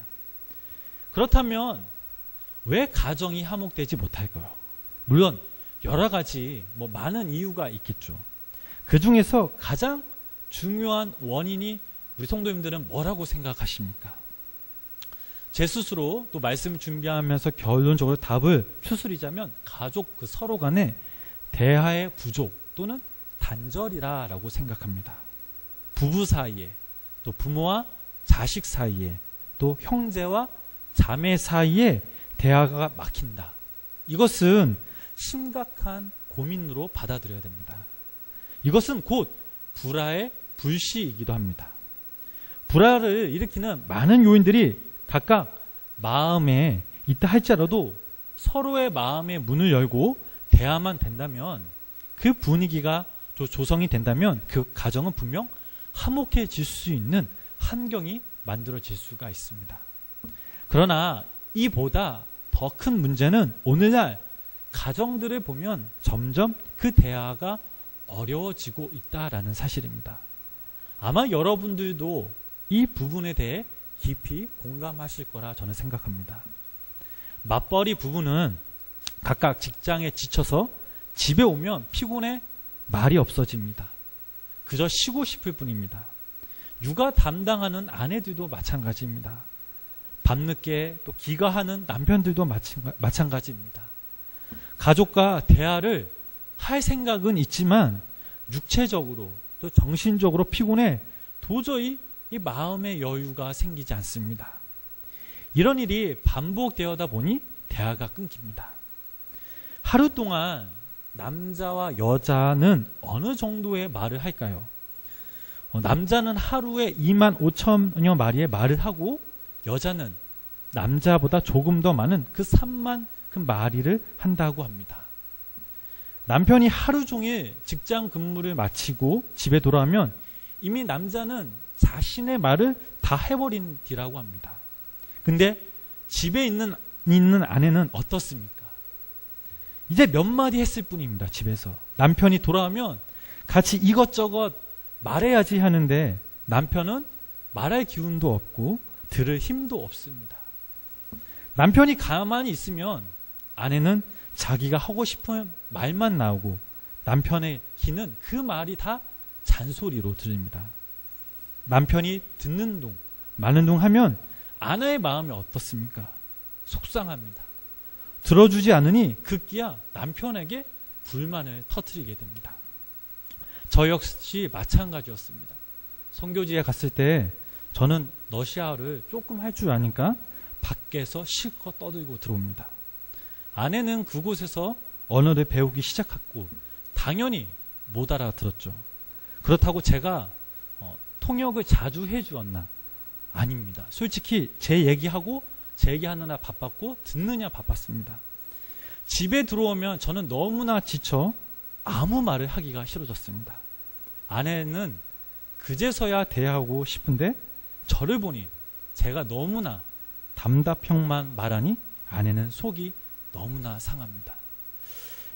그렇다면 왜 가정이 화목되지 못할까요? 물론 여러 가지 많은 이유가 있겠죠. 그 중에서 가장 중요한 원인이 우리 성도님들은 뭐라고 생각하십니까? 제 스스로 또 말씀을 준비하면서 결론적으로 답을 추스리자면 가족 서로 간에 대화의 부족 또는 단절이라고 생각합니다. 부부 사이에, 또 부모와 자식 사이에, 또 형제와 자매 사이에 대화가 막힌다. 이것은 심각한 고민으로 받아들여야 됩니다. 이것은 곧 불화의 불씨이기도 합니다. 불화를 일으키는 많은 요인들이 각각 마음에 있다 할지라도 서로의 마음의 문을 열고 대화만 된다면, 그 분위기가 조성이 된다면 그 가정은 분명 화목해질 수 있는 환경이 만들어질 수가 있습니다. 그러나 이보다 더 큰 문제는 오늘날 가정들을 보면 점점 그 대화가 어려워지고 있다라는 사실입니다. 아마 여러분들도 이 부분에 대해 깊이 공감하실 거라 저는 생각합니다. 맞벌이 부부는 각각 직장에 지쳐서 집에 오면 피곤해 말이 없어집니다. 그저 쉬고 싶을 뿐입니다. 육아 담당하는 아내들도 마찬가지입니다. 밤늦게 또 귀가하는 남편들도 마찬가지입니다. 가족과 대화를 할 생각은 있지만 육체적으로 또 정신적으로 피곤해 도저히 이 마음의 여유가 생기지 않습니다. 이런 일이 반복되어다 보니 대화가 끊깁니다. 하루 동안 남자와 여자는 어느 정도의 말을 할까요? 남자는 하루에 25,000여 마리의 말을 하고 여자는 남자보다 조금 더 많은 그 3만 그 마리를 한다고 합니다. 남편이 하루 종일 직장 근무를 마치고 집에 돌아오면 이미 남자는 자신의 말을 다 해버린 뒤라고 합니다. 근데 집에 있는 아내는 어떻습니까? 이제 몇 마디 했을 뿐입니다. 집에서 남편이 돌아오면 같이 이것저것 말해야지 하는데 남편은 말할 기운도 없고 들을 힘도 없습니다. 남편이 가만히 있으면 아내는 자기가 하고 싶은 말만 나오고 남편의 귀는 그 말이 다 잔소리로 들립니다. 남편이 듣는 둥 마는 둥 하면 아내의 마음이 어떻습니까? 속상합니다. 들어주지 않으니 급기야 남편에게 불만을 터뜨리게 됩니다. 저 역시 마찬가지였습니다. 선교지에 갔을 때 저는 러시아어를 조금 할 줄 아니까 밖에서 실컷 떠들고 들어옵니다. 아내는 그곳에서 언어를 배우기 시작했고 당연히 못 알아들었죠. 그렇다고 제가 통역을 자주 해주었나? 아닙니다. 솔직히 제 얘기하느라 바빴고 듣느냐 바빴습니다. 집에 들어오면 저는 너무나 지쳐 아무 말을 하기가 싫어졌습니다. 아내는 그제서야 대하고 싶은데 저를 보니 제가 너무나 담답형만 말하니 아내는 속이 너무나 상합니다.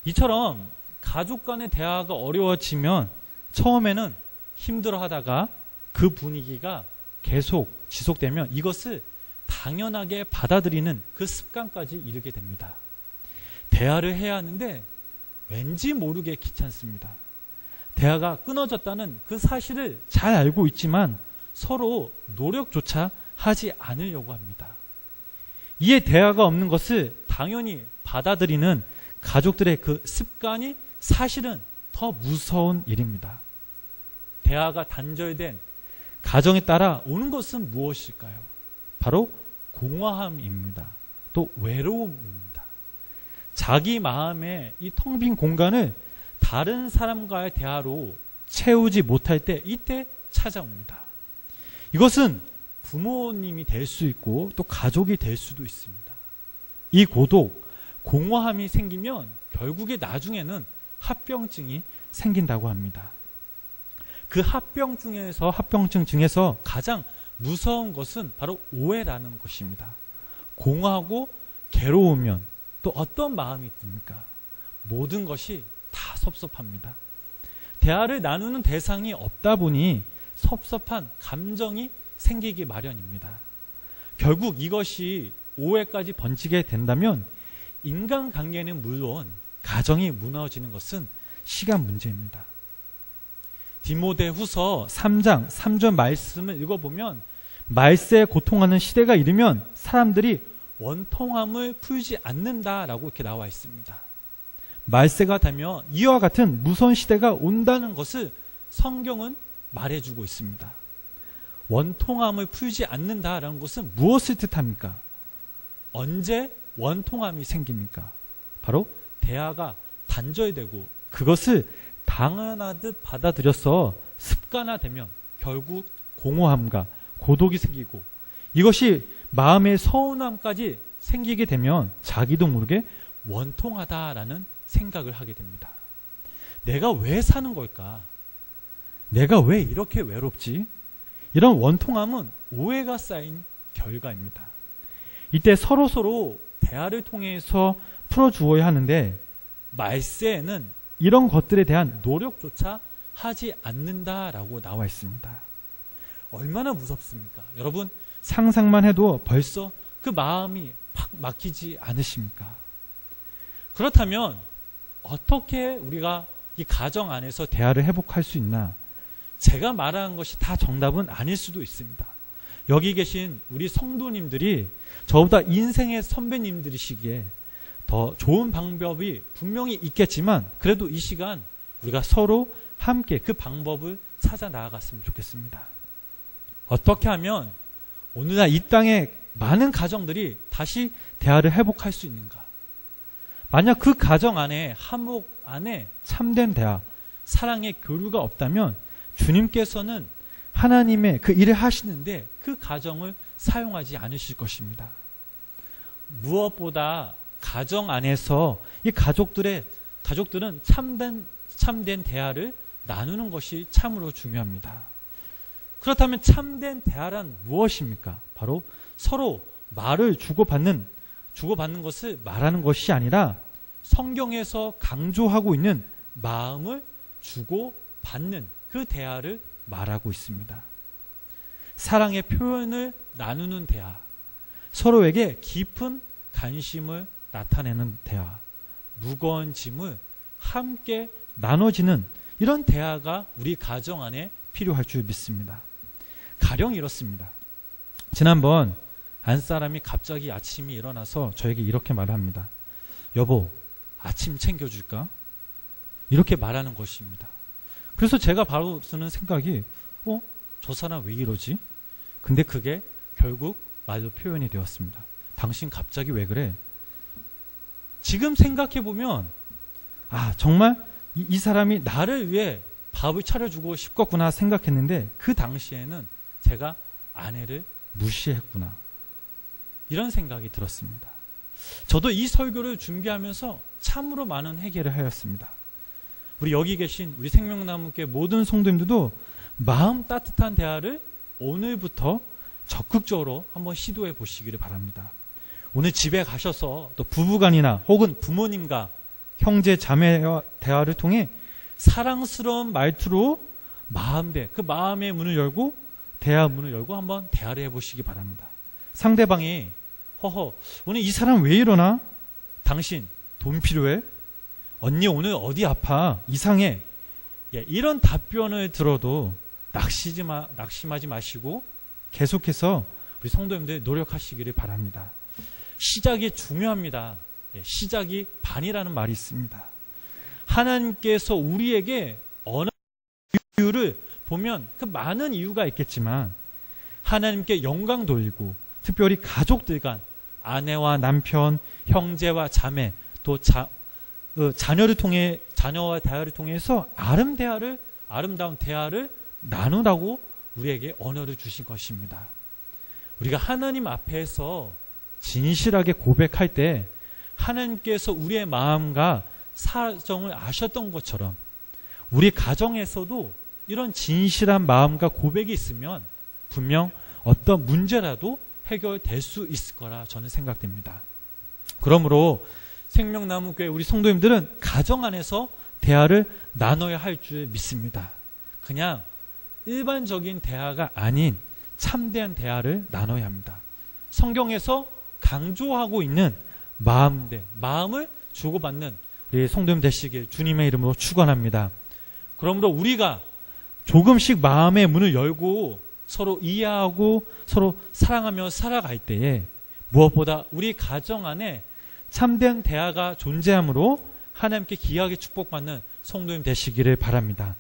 이처럼 가족 간의 대화가 어려워지면 처음에는 힘들어하다가 그 분위기가 계속 지속되면 이것을 당연하게 받아들이는 그 습관까지 이르게 됩니다. 대화를 해야 하는데 왠지 모르게 귀찮습니다. 대화가 끊어졌다는 그 사실을 잘 알고 있지만 서로 노력조차 하지 않으려고 합니다. 이에 대화가 없는 것을 당연히 받아들이는 가족들의 그 습관이 사실은 더 무서운 일입니다. 대화가 단절된 가정에 따라 오는 것은 무엇일까요? 바로 공허함입니다. 또 외로움입니다. 자기 마음의 이 텅 빈 공간을 다른 사람과의 대화로 채우지 못할 때 이때 찾아옵니다. 이것은 부모님이 될 수 있고 또 가족이 될 수도 있습니다. 이 고독, 공허함이 생기면 결국에 나중에는 합병증이 생긴다고 합니다. 그 합병증 중에서 가장 무서운 것은 바로 오해라는 것입니다. 공허하고 괴로우면 또 어떤 마음이 듭니까? 모든 것이 다 섭섭합니다. 대화를 나누는 대상이 없다 보니 섭섭한 감정이 생기기 마련입니다. 결국 이것이 오해까지 번지게 된다면 인간관계는 물론 가정이 무너지는 것은 시간 문제입니다. 디모데후서 3장 3절 말씀을 읽어보면 말세에 고통하는 시대가 이르면 사람들이 원통함을 풀지 않는다라고 이렇게 나와 있습니다. 말세가 되면 이와 같은 무서운 시대가 온다는 것을 성경은 말해주고 있습니다. 원통함을 풀지 않는다라는 것은 무엇을 뜻합니까? 언제 원통함이 생깁니까? 바로 대화가 단절되고 그것을 당연하듯 받아들여서 습관화되면 결국 공허함과 고독이 생기고 이것이 마음의 서운함까지 생기게 되면 자기도 모르게 원통하다라는 생각을 하게 됩니다. 내가 왜 사는 걸까? 내가 왜 이렇게 외롭지? 이런 원통함은 오해가 쌓인 결과입니다. 이때 서로 대화를 통해서 풀어주어야 하는데 말세에는 이런 것들에 대한 노력조차 하지 않는다라고 나와 있습니다. 얼마나 무섭습니까? 여러분 상상만 해도 벌써 그 마음이 팍 막히지 않으십니까? 그렇다면 어떻게 우리가 이 가정 안에서 대화를 회복할 수 있나? 제가 말하는 것이 다 정답은 아닐 수도 있습니다. 여기 계신 우리 성도님들이 저보다 인생의 선배님들이시기에 더 좋은 방법이 분명히 있겠지만 그래도 이 시간 우리가 서로 함께 그 방법을 찾아 나아갔으면 좋겠습니다. 어떻게 하면 오늘날 이 땅에 많은 가정들이 다시 대화를 회복할 수 있는가? 만약 그 가정 안에 화목 안에 참된 대화, 사랑의 교류가 없다면 주님께서는 하나님의 그 일을 하시는데 그 가정을 사용하지 않으실 것입니다. 무엇보다 가정 안에서 이 가족들은 참된 대화를 나누는 것이 참으로 중요합니다. 그렇다면 참된 대화란 무엇입니까? 바로 서로 말을 주고받는 것을 말하는 것이 아니라 성경에서 강조하고 있는 마음을 주고받는 그 대화를 말하고 있습니다. 사랑의 표현을 나누는 대화, 서로에게 깊은 관심을 나타내는 대화, 무거운 짐을 함께 나눠지는 이런 대화가 우리 가정 안에 필요할 줄 믿습니다. 가령 이렇습니다. 지난번 안사람이 갑자기 아침에 일어나서 저에게 이렇게 말합니다. 여보, 아침 챙겨줄까? 이렇게 말하는 것입니다. 그래서 제가 바로 쓰는 생각이 저 사람 왜 이러지? 근데 그게 결국 말로 표현이 되었습니다. 당신 갑자기 왜 그래? 지금 생각해보면 정말 이 사람이 나를 위해 밥을 차려주고 싶었구나 생각했는데 그 당시에는 제가 아내를 무시했구나 이런 생각이 들었습니다. 저도 이 설교를 준비하면서 참으로 많은 해결을 하였습니다. 우리 여기 계신 우리 생명나무교회 모든 성도님들도 마음 따뜻한 대화를 오늘부터 적극적으로 한번 시도해 보시기를 바랍니다. 오늘 집에 가셔서 또 부부간이나 혹은 부모님과 형제 자매와 대화를 통해 사랑스러운 말투로 그 마음의 문을 열고 대화 문을 열고 한번 대화를 해보시기 바랍니다. 상대방이 허허 오늘 이 사람 왜 이러나? 당신 돈 필요해? 언니 오늘 어디 아파? 이상해. 이런 답변을 들어도 낙심하지 마시고 계속해서 우리 성도님들 노력하시기를 바랍니다. 시작이 중요합니다. 시작이 반이라는 말이 있습니다. 하나님께서 우리에게 어느 이유를 보면 그 많은 이유가 있겠지만 하나님께 영광 돌리고 특별히 가족들 간 아내와 남편, 형제와 자매 또 자녀와 대화를 통해서 아름다운 대화를 나누라고 우리에게 언어를 주신 것입니다. 우리가 하나님 앞에서 진실하게 고백할 때 하나님께서 우리의 마음과 사정을 아셨던 것처럼 우리 가정에서도 이런 진실한 마음과 고백이 있으면 분명 어떤 문제라도 해결될 수 있을 거라 저는 생각됩니다. 그러므로 생명나무교회 우리 성도님들은 가정 안에서 대화를 나눠야 할 줄 믿습니다. 그냥 일반적인 대화가 아닌 참된 대화를 나눠야 합니다. 성경에서 강조하고 있는 마음을 주고받는 우리 성도님 되시길 주님의 이름으로 축원합니다. 그러므로 우리가 조금씩 마음의 문을 열고 서로 이해하고 서로 사랑하며 살아갈 때에 무엇보다 우리 가정 안에 참된 대화가 존재함으로 하나님께 귀하게 축복받는 성도님 되시기를 바랍니다.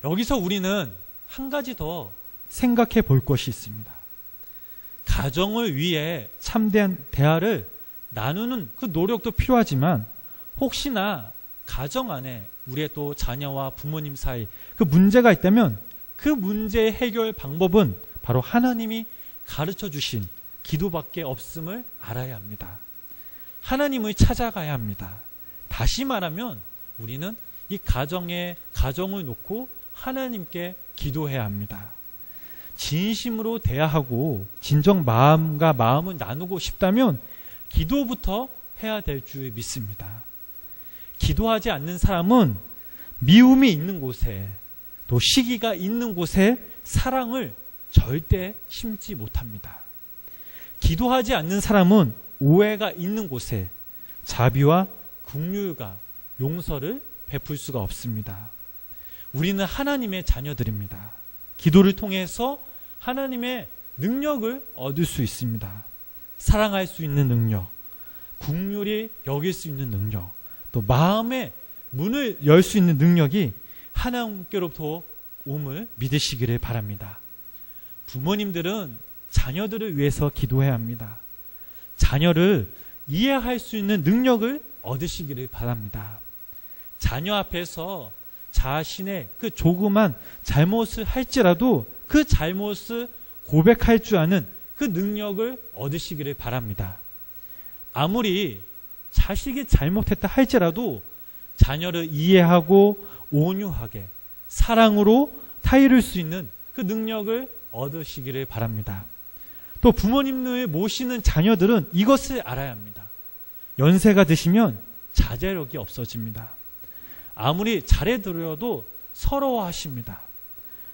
여기서 우리는 한 가지 더 생각해 볼 것이 있습니다. 가정을 위해 참된 대화를 나누는 그 노력도 필요하지만 혹시나 가정 안에 우리의 또 자녀와 부모님 사이 그 문제가 있다면 그 문제의 해결 방법은 바로 하나님이 가르쳐 주신 기도밖에 없음을 알아야 합니다. 하나님을 찾아가야 합니다. 다시 말하면 우리는 이 가정을 놓고 하나님께 기도해야 합니다. 진심으로 대화하고 진정 마음과 마음을 나누고 싶다면 기도부터 해야 될 줄 믿습니다. 기도하지 않는 사람은 미움이 있는 곳에 또 시기가 있는 곳에 사랑을 절대 심지 못합니다. 기도하지 않는 사람은 오해가 있는 곳에 자비와 긍휼과 용서를 베풀 수가 없습니다. 우리는 하나님의 자녀들입니다. 기도를 통해서 하나님의 능력을 얻을 수 있습니다. 사랑할 수 있는 능력, 긍휼히 여길 수 있는 능력, 또 마음의 문을 열 수 있는 능력이 하나님께로부터 옴을 믿으시기를 바랍니다. 부모님들은 자녀들을 위해서 기도해야 합니다. 자녀를 이해할 수 있는 능력을 얻으시기를 바랍니다. 자녀 앞에서 자신의 그 조그만 잘못을 할지라도 그 잘못을 고백할 줄 아는 그 능력을 얻으시기를 바랍니다. 아무리 자식이 잘못했다 할지라도 자녀를 이해하고 온유하게 사랑으로 타이를 수 있는 그 능력을 얻으시기를 바랍니다. 또 부모님을 모시는 자녀들은 이것을 알아야 합니다. 연세가 드시면 자제력이 없어집니다. 아무리 잘해드려도 서러워하십니다.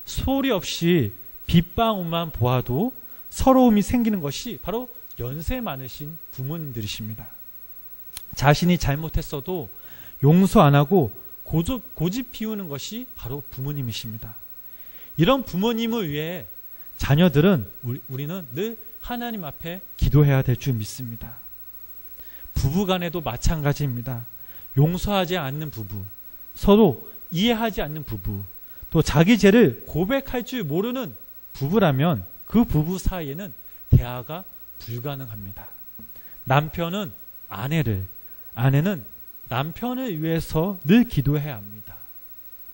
소리 없이 빗방울만 보아도 서러움이 생기는 것이 바로 연세 많으신 부모님들이십니다. 자신이 잘못했어도 용서 안 하고 고집 피우는 것이 바로 부모님이십니다. 이런 부모님을 위해 자녀들은 우리는 늘 하나님 앞에 기도해야 될 줄 믿습니다. 부부간에도 마찬가지입니다. 용서하지 않는 부부, 서로 이해하지 않는 부부, 또 자기 죄를 고백할 줄 모르는 부부라면 그 부부 사이에는 대화가 불가능합니다. 남편은 아내는 남편을 위해서 늘 기도해야 합니다.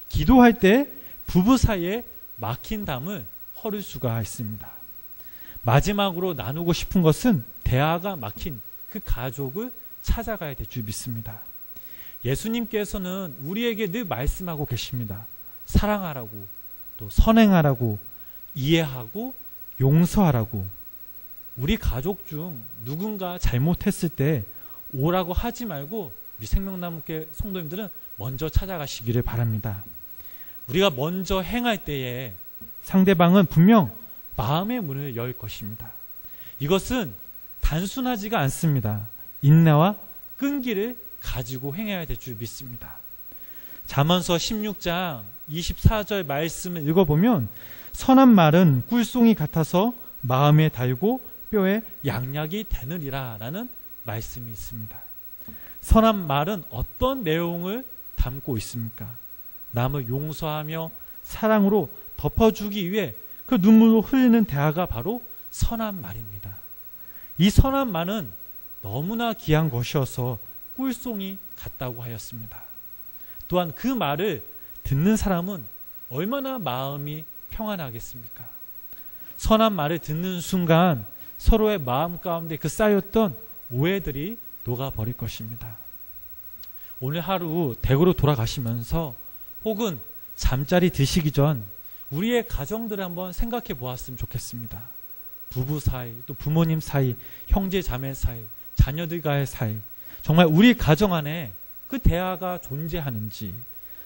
기도할 때 부부 사이에 막힌 담을 헐을 수가 있습니다. 마지막으로 나누고 싶은 것은 대화가 막힌 그 가족을 찾아가야 될 줄 믿습니다. 예수님께서는 우리에게 늘 말씀하고 계십니다. 사랑하라고, 또 선행하라고, 이해하고 용서하라고. 우리 가족 중 누군가 잘못했을 때 오라고 하지 말고 우리 생명나무교회 성도님들은 먼저 찾아가시기를 바랍니다. 우리가 먼저 행할 때에 상대방은 분명 마음의 문을 열 것입니다. 이것은 단순하지가 않습니다. 인내와 끈기를 가지고 행해야 될 줄 믿습니다. 잠언서 16장 24절 말씀을 읽어보면 선한 말은 꿀송이 같아서 마음에 달고 뼈에 양약이 되느니라 라는 말씀이 있습니다. 선한 말은 어떤 내용을 담고 있습니까? 남을 용서하며 사랑으로 덮어주기 위해 그 눈물로 흘리는 대화가 바로 선한 말입니다. 이 선한 말은 너무나 귀한 것이어서 꿀송이 같다고 하였습니다. 또한 그 말을 듣는 사람은 얼마나 마음이 평안하겠습니까? 선한 말을 듣는 순간 서로의 마음 가운데 그 쌓였던 오해들이 녹아버릴 것입니다. 오늘 하루 댁으로 돌아가시면서 혹은 잠자리 드시기 전 우리의 가정들을 한번 생각해 보았으면 좋겠습니다. 부부 사이, 또 부모님 사이, 형제 자매 사이, 자녀들과의 사이, 정말 우리 가정 안에 그 대화가 존재하는지,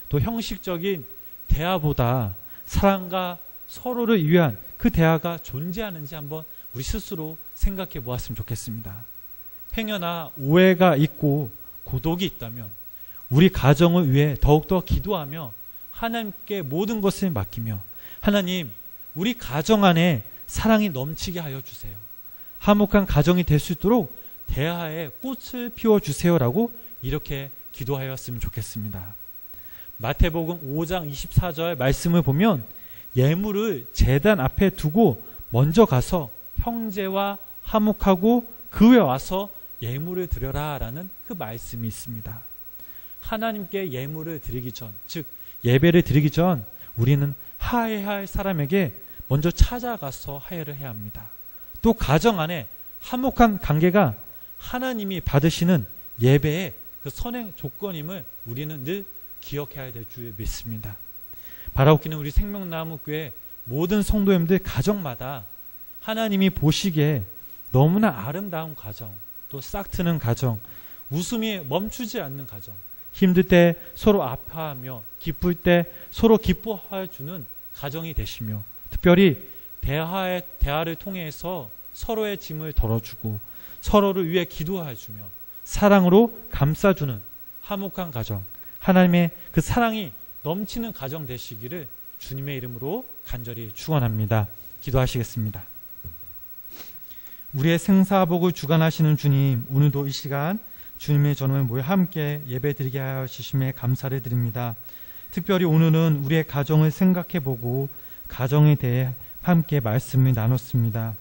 또 형식적인 대화보다 사랑과 서로를 위한 그 대화가 존재하는지 한번 우리 스스로 생각해 보았으면 좋겠습니다. 행여나 오해가 있고 고독이 있다면 우리 가정을 위해 더욱더 기도하며 하나님께 모든 것을 맡기며, 하나님, 우리 가정 안에 사랑이 넘치게 하여 주세요. 화목한 가정이 될 수 있도록 대화에 꽃을 피워주세요라고 이렇게 기도하였으면 좋겠습니다. 마태복음 5장 24절 말씀을 보면 예물을 제단 앞에 두고 먼저 가서 형제와 화목하고 그 후에 와서 예물을 드려라 라는 그 말씀이 있습니다. 하나님께 예물을 드리기 전, 즉 예배를 드리기 전 우리는 화해할 사람에게 먼저 찾아가서 화해를 해야 합니다. 또 가정 안에 화목한 관계가 하나님이 받으시는 예배의 그 선행 조건임을 우리는 늘 기억해야 될 줄 믿습니다. 바라옵기는 우리 생명나무교회 모든 성도님들 가정마다 하나님이 보시기에 너무나 아름다운 가정, 또 싹트는 가정, 웃음이 멈추지 않는 가정, 힘들 때 서로 아파하며 기쁠 때 서로 기뻐해 주는 가정이 되시며, 특별히 대화를 통해서 서로의 짐을 덜어주고 서로를 위해 기도해주며 사랑으로 감싸주는 화목한 가정, 하나님의 그 사랑이 넘치는 가정 되시기를 주님의 이름으로 간절히 축원합니다. 기도하시겠습니다. 우리의 생사복을 주관하시는 주님, 오늘도 이 시간 주님의 전후에 모여 함께 예배드리게 하여 주심에 감사를 드립니다. 특별히 오늘은 우리의 가정을 생각해보고 가정에 대해 함께 말씀을 나눴습니다.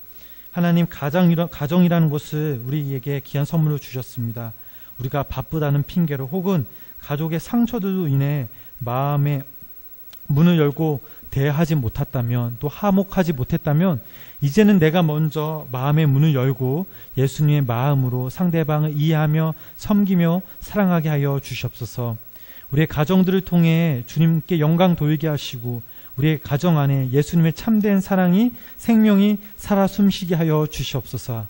하나님, 가정이라는 것을 우리에게 귀한 선물로 주셨습니다. 우리가 바쁘다는 핑계로 혹은 가족의 상처들로 인해 마음의 문을 열고 대하지 못했다면, 또 화목하지 못했다면 이제는 내가 먼저 마음의 문을 열고 예수님의 마음으로 상대방을 이해하며 섬기며 사랑하게 하여 주시옵소서. 우리의 가정들을 통해 주님께 영광 돌게 하시고 우리의 가정 안에 예수님의 참된 사랑이 생명이 살아 숨쉬게 하여 주시옵소서.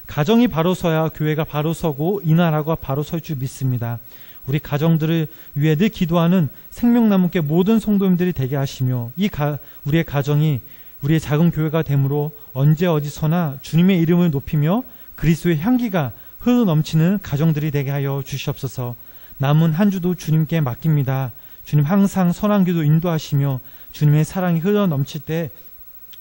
가정이 바로 서야 교회가 바로 서고 이 나라가 바로 설 줄 믿습니다. 우리 가정들을 위해 늘 기도하는 생명나무께 모든 성도님들이 되게 하시며 우리의 가정이 우리의 작은 교회가 되므로 언제 어디서나 주님의 이름을 높이며 그리스도의 향기가 흘러넘치는 가정들이 되게 하여 주시옵소서. 남은 한 주도 주님께 맡깁니다. 주님 항상 선한 기도 인도하시며 주님의 사랑이 흘러넘칠 때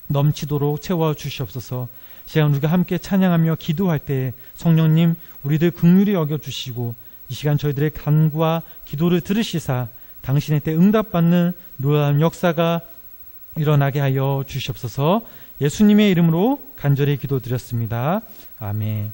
넘치도록 채워주시옵소서. 시간 우리가 함께 찬양하며 기도할 때 성령님 우리들 긍휼히 여겨주시고 이 시간 저희들의 간구와 기도를 들으시사 당신의 때 응답받는 놀라운 역사가 일어나게 하여 주시옵소서. 예수님의 이름으로 간절히 기도드렸습니다. 아멘.